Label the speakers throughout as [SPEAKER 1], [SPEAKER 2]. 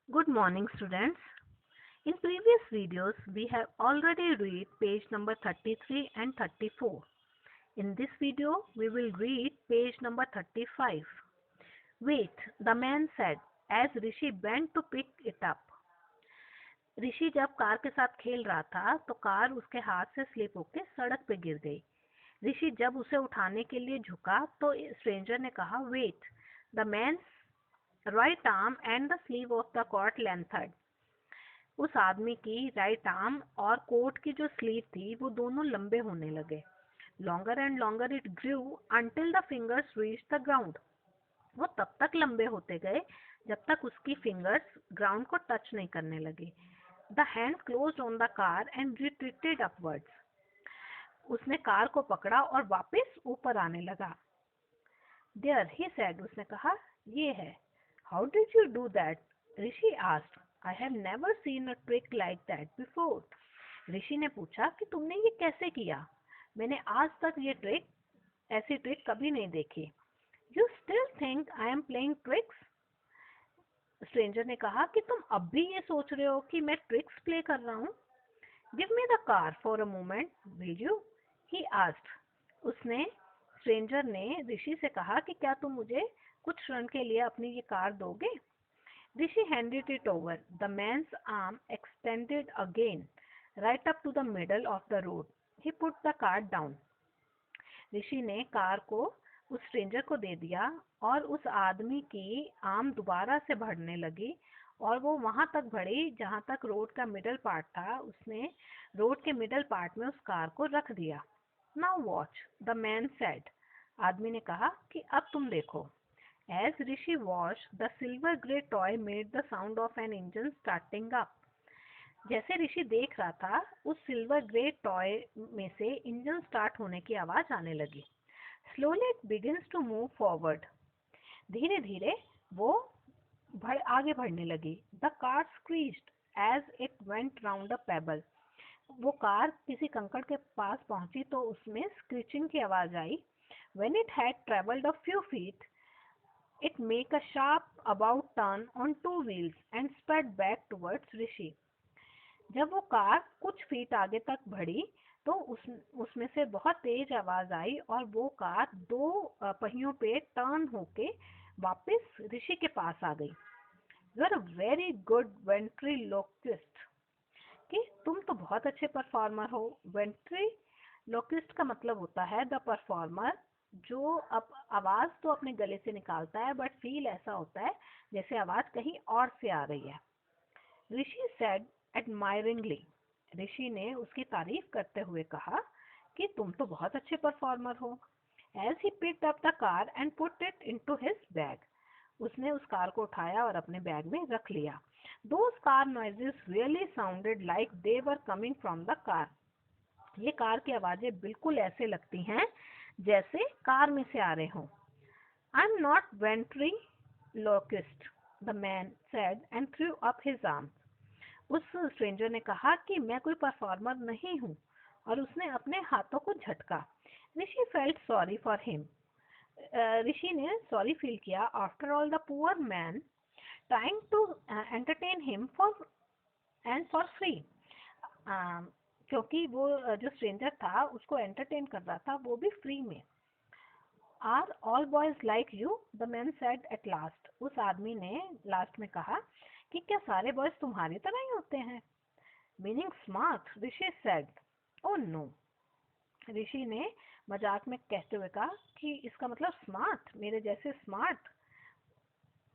[SPEAKER 1] Good morning, students. In previous videos, we have already read page number 33 and 34. In this video, we will read page number 35. Wait, the man said as Rishi bent to pick it up. ऋषि जब car के साथ खेल रहा था तो car उसके हाथ से स्लिप होकर सड़क पे गिर गई। ऋषि जब उसे उठाने के लिए झुका तो स्ट्रेंजर ने कहा, wait. The man right arm and the sleeve of the coat lengthened. उस आदमी की राइट आर्म और कोट की जो स्लीव थी वो दोनों लंबे होने लगे। Longer and longer it grew until the fingers reach the ground. वो तब तक लंबे होते गए जब तक उसकी फिंगर्स ग्राउंड को टच नहीं करने लगी। The hand closed on the car and retreated upwards. उसने कार को पकड़ा और वापस ऊपर आने लगा। देयर ही सेड, उसने कहा, ये है। How did you do that? Rishi asked. I have never seen a trick like that before. Rishi ने पूछा कि तुमने ये कैसे किया? मैंने आज तक ये ऐसी ट्रिक कभी नहीं देखी। You still think I am playing tricks? Stranger ने कहा कि तुम अब भी ये सोच रहे हो कि मैं ट्रिक्स प्ले कर रहा हूँ? Give me the car for a moment, will you? He asked. Stranger ने ऋषि से कहा कि क्या तुम मुझे कुछ क्षण के लिए अपनी ये कार दोगे? Rishi handed it over. The man's arm extended again, right up to the middle of the road. He put the car down. ऋषि ने कार को उस स्ट्रेंजर को दे दिया और उस आदमी की आर्म दोबारा से बढ़ने लगी और वो वहां तक बढ़ी जहां तक रोड का मिडल पार्ट था। उसने रोड के मिडल पार्ट में उस कार को रख दिया। Now watch, the man said. आदमी ने कहा कि अब तुम देखो। As Rishi watched, the silver grey toy made the sound of an engine starting up. जैसे ऋषि देख रहा था, उस सिल्वर ग्रे टॉय में से इंजन स्टार्ट होने की आवाज आने लगी। Slowly it begins to move forward. धीरे धीरे वो आगे बढ़ने लगी। The car screeched as it went round a pebble. वो कार किसी कंकड़ के पास पहुंची तो उसमें स्क्रीचिंग की आवाज आई। When it had traveled a few feet, it made a sharp about turn on two wheels and sped back towards Rishi. जब वो कार कुछ फीट आगे तक बढ़ी तो उसमें से बहुत तेज आवाज आई और वो कार दो पहियों पे टर्न होके वापस ऋषि के पास आ गई। You are a very good ventriloquist. कि तुम तो बहुत अच्छे परफॉर्मर हो। वेंट्रीलोक्विस्ट का मतलब होता है द परफॉर्मर जो अब आवाज तो अपने गले से निकालता है बट फील ऐसा होता है जैसे आवाज कहीं और से आ रही है। ऋषि सेड एडमायरिंगली। ऋषि ने उसकी तारीफ करते हुए कहा कि तुम तो बहुत अच्छे परफॉर्मर हो। As he picked up the car and put it into his bag. उसने उस कार को उठाया और अपने बैग में रख लिया। Those car noises really sounded like they were coming from the car. ये कार की आवाजें बिल्कुल ऐसे लगती हैं जैसे कार में से आ रहे हों। I'm not ventriloquist, the man said and threw up his arms. उस स्ट्रेंजर ने कहा कि मैं कोई परफॉर्मर नहीं हूँ और उसने अपने हाथों को झटका। Rishi felt sorry for him. Rishi ने सॉरी फील किया। After all the poor man trying to entertain him for free. क्योंकि वो जो स्ट्रेंजर था उसको एंटरटेन कर रहा था, वो भी फ्री में। Are all boys like you? The man said at last. उस आदमी ने लास्ट में कहा कि क्या सारे बॉयज तुम्हारी तरह ही होते हैं? Meaning smart, Rishi said. Oh no. Rishi ने मजाक में कहते हुए कहा कि इसका मतलब स्मार्ट, मेरे जैसे स्मार्ट?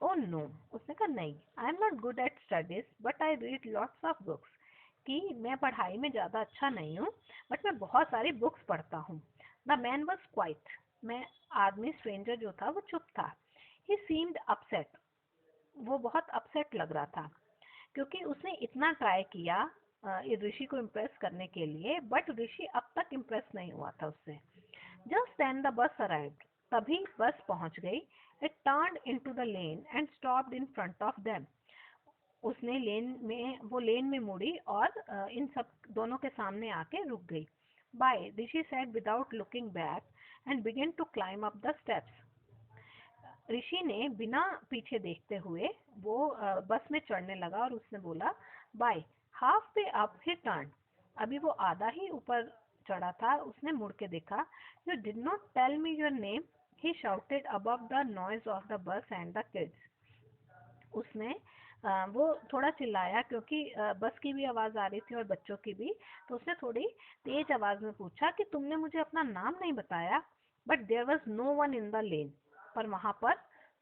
[SPEAKER 1] Oh no. उसने कहा नहीं, I am not good at studies but I read lots of books. कि मैं पढ़ाई में ज़्यादा अच्छा नहीं हूँ बट मैं बहुत सारी बुक्स पढ़ता हूँ। The man was quite. मैं आदमी स्ट्रेंजर जो था वो चुप था। ही सीम्ड अपसेट। वो बहुत अपसेट लग रहा था क्योंकि उसने इतना ट्राई किया ऋषि को इम्प्रेस करने के लिए बट ऋषि अब तक इम्प्रेस नहीं हुआ था उससे। Just then the bus arrived. तभी बस पहुंच गई। It turned into the lane and stopped in front of them. उसने लेन में मुड़ी और इन सब दोनों के सामने आके रुक गई। Bye, Rishi said without looking back and began to climb up the steps. Rishi ने बिना पीछे देखते हुए वो बस में चढ़ने लगा और उसने बोला, bye. Half way up he turn. अभी वो आधा ही ऊपर चढ़ा था, उसने मुड़ के देखा। You did not tell me your name, he shouted above the noise of the bus and the kids. उसने वो थोड़ा चिल्लाया क्योंकि बस की भी आवाज़ आ रही थी और बच्चों की भी। तो उसने थोड़ी तेज आवाज़ में पूछा कि तुमने मुझे अपना नाम नहीं बताया। But there was no one in the lane. पर वहाँ पर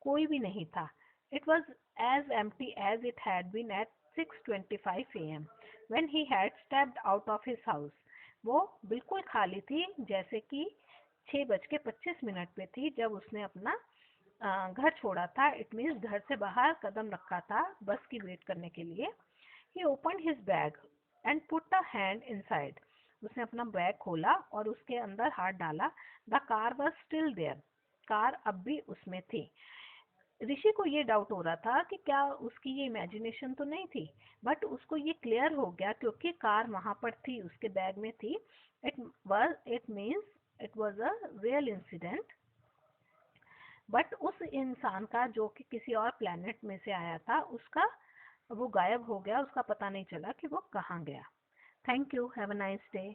[SPEAKER 1] कोई भी नहीं था। It was as empty as it had been at 6:25 AM when he had stepped out of his house। वो बिल्कुल खाली थी, जैसे कि 6:25 पे थी जब उसने अपना घर छोड़ा था। इट मीन्स घर से बाहर कदम रखा था बस की वेट करने के लिए। He open his bag and put a hand inside. उसने अपना बैग खोला और उसके अंदर हाथ डाला। The car was still there. Car अब भी उसमें थी। ऋषि को ये डाउट हो रहा था कि क्या उसकी ये इमेजिनेशन तो नहीं थी। बट उसको ये क्लियर हो गया क्योंकि कार वहां पर थी, उसके बैग में थी। It was a real incident. But उस इंसान का जो कि किसी और प्लेनेट में से आया था, उसका वो गायब हो गया, उसका पता नहीं चला कि वो कहाँ गया। Thank you. Have a nice day.